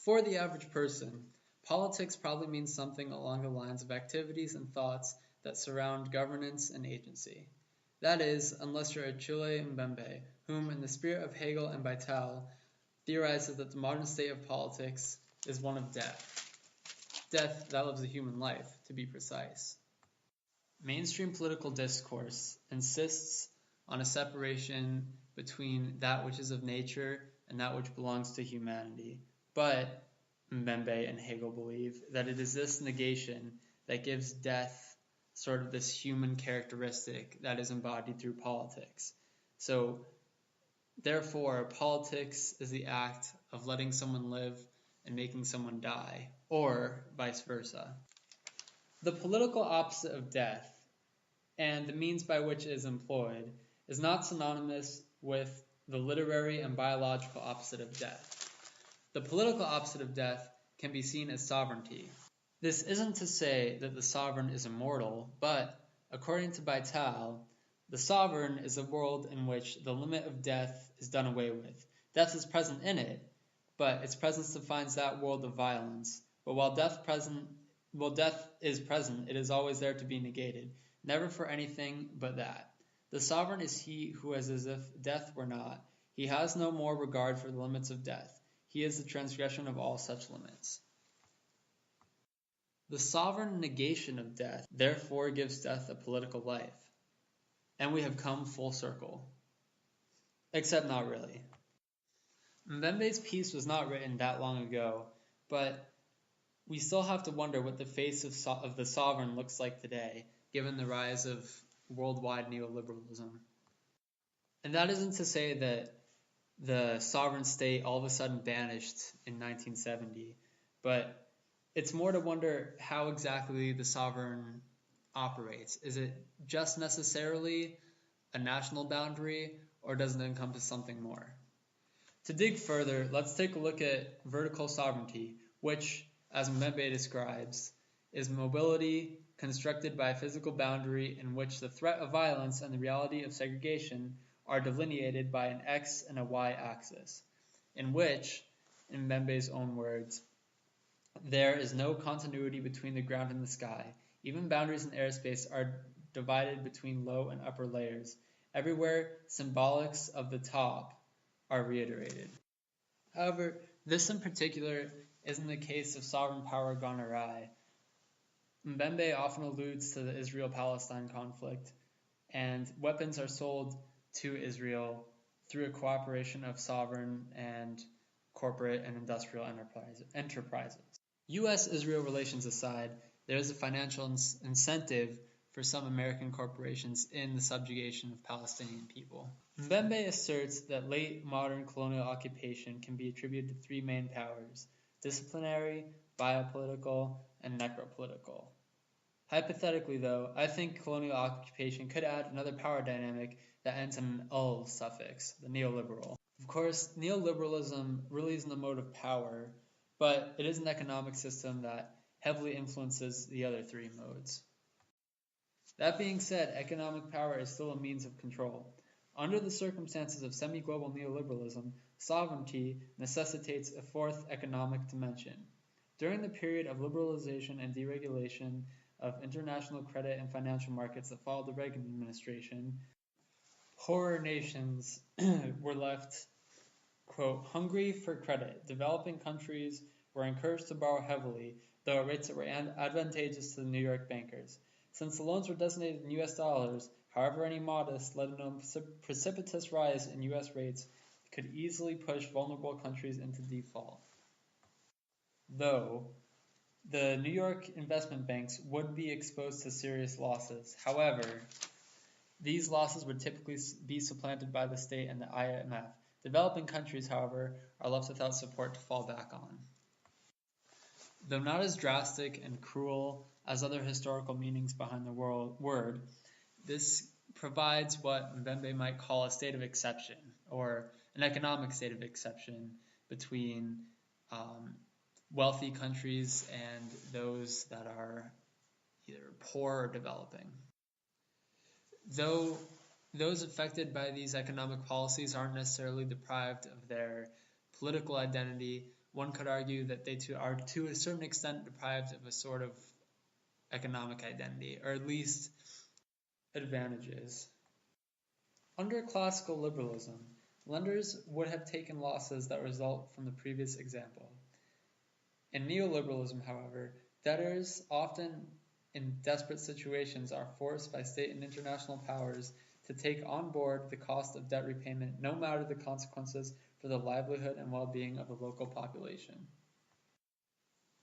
For the average person, politics probably means something along the lines of activities and thoughts that surround governance and agency. That is, unless you're Achille Mbembe, whom, in the spirit of Hegel and Vital, theorizes that the modern state of politics is one of death. Death that lives a human life, to be precise. Mainstream political discourse insists on a separation between that which is of nature and that which belongs to humanity. But Mbembe and Hegel believe that it is this negation that gives death sort of this human characteristic that is embodied through politics. So, therefore, politics is the act of letting someone live and making someone die, or vice versa. The political opposite of death, and the means by which it is employed, is not synonymous with the literary and biological opposite of death. The political opposite of death can be seen as sovereignty. This isn't to say that the sovereign is immortal, but, according to Vital, the sovereign is a world in which the limit of death is done away with. Death is present in it, but its presence defines that world of violence. But while death is present, it is always there to be negated, never for anything but that. The sovereign is he who is as if death were not. He has no more regard for the limits of death. He is the transgression of all such limits. The sovereign negation of death therefore gives death a political life. And we have come full circle. Except not really. Mbembe's piece was not written that long ago, but we still have to wonder what the face of the sovereign looks like today, given the rise of worldwide neoliberalism. And that isn't to say that the sovereign state all of a sudden vanished in 1970, but it's more to wonder how exactly the sovereign operates. Is it just necessarily a national boundary, or does it encompass something more? To dig further, let's take a look at vertical sovereignty, which, as Mbembe describes, is mobility constructed by a physical boundary in which the threat of violence and the reality of segregation are delineated by an X and a Y axis, in which, in Mbembe's own words, there is no continuity between the ground and the sky. Even boundaries in airspace are divided between low and upper layers. Everywhere, symbolics of the top are reiterated. However, this in particular isn't the case of sovereign power gone awry. Mbembe often alludes to the Israel-Palestine conflict, and weapons are sold to Israel through a cooperation of sovereign and corporate and industrial enterprises. U.S.-Israel relations aside, there is a financial incentive for some American corporations in the subjugation of Palestinian people. Mbembe asserts that late modern colonial occupation can be attributed to three main powers: disciplinary, biopolitical, and necropolitical. Hypothetically, though, I think colonial occupation could add another power dynamic that ends in an "ul" suffix, the neoliberal. Of course, neoliberalism really isn't a mode of power, but it is an economic system that heavily influences the other three modes. That being said, economic power is still a means of control. Under the circumstances of semi-global neoliberalism, sovereignty necessitates a fourth economic dimension. During the period of liberalization and deregulation of international credit and financial markets that followed the Reagan administration, poorer nations were left, quote, hungry for credit. Developing countries were encouraged to borrow heavily, though at rates that were advantageous to the New York bankers. Since the loans were designated in U.S. dollars, however any modest, let alone precipitous rise in U.S. rates could easily push vulnerable countries into default. Though, the New York investment banks would be exposed to serious losses. However, these losses would typically be supplanted by the state and the IMF. Developing countries, however, are left without support to fall back on. Though not as drastic and cruel as other historical meanings behind the word, this provides what Mbembe might call a state of exception, or an economic state of exception, between wealthy countries and those that are either poor or developing. Though those affected by these economic policies aren't necessarily deprived of their political identity one could argue that they too are to a certain extent deprived of a sort of economic identity, or at least advantages. Under classical liberalism, lenders would have taken losses that result from the previous example. In neoliberalism, however, debtors, often in desperate situations, are forced by state and international powers to take on board the cost of debt repayment, no matter the consequences for the livelihood and well-being of the local population.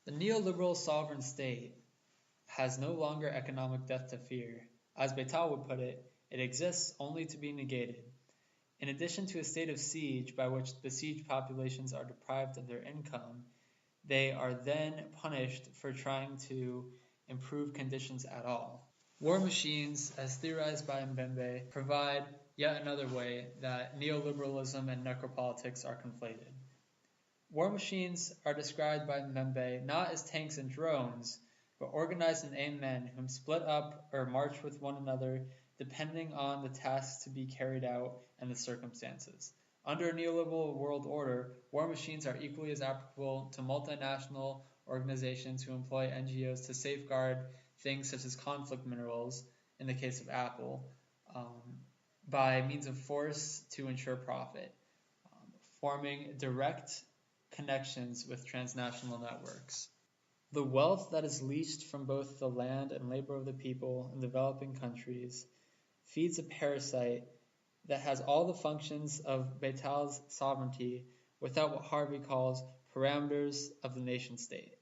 The neoliberal sovereign state has no longer economic death to fear. As Beital would put it, it exists only to be negated. In addition to a state of siege by which besieged populations are deprived of their income, they are then punished for trying to improve conditions at all. War machines, as theorized by Mbembe, provide yet another way that neoliberalism and necropolitics are conflated. War machines are described by Mbembe not as tanks and drones, but organized and aimed men whom split up or march with one another depending on the tasks to be carried out and the circumstances. Under a neoliberal world order, war machines are equally as applicable to multinational organizations who employ NGOs to safeguard things such as conflict minerals, in the case of Apple, by means of force to ensure profit, forming direct connections with transnational networks. The wealth that is leached from both the land and labor of the people in developing countries feeds a parasite that has all the functions of Beital's sovereignty without what Harvey calls parameters of the nation-state.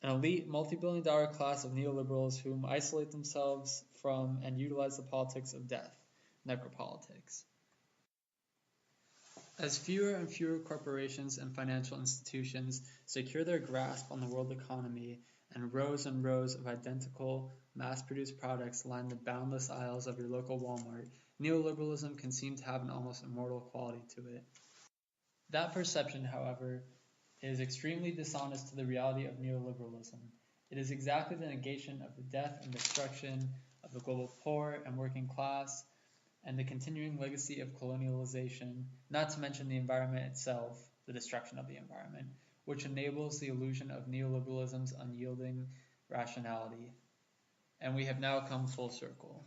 An elite multi-billion-dollar class of neoliberals whom isolate themselves from and utilize the politics of death, necropolitics. As fewer and fewer corporations and financial institutions secure their grasp on the world economy, and rows of identical, mass-produced products line the boundless aisles of your local Walmart, neoliberalism can seem to have an almost immortal quality to it. That perception, however, is extremely dishonest to the reality of neoliberalism. It is exactly the negation of the death and destruction of the global poor and working class, and the continuing legacy of colonialization, not to mention the environment itself, the destruction of the environment, which enables the illusion of neoliberalism's unyielding rationality. And we have now come full circle.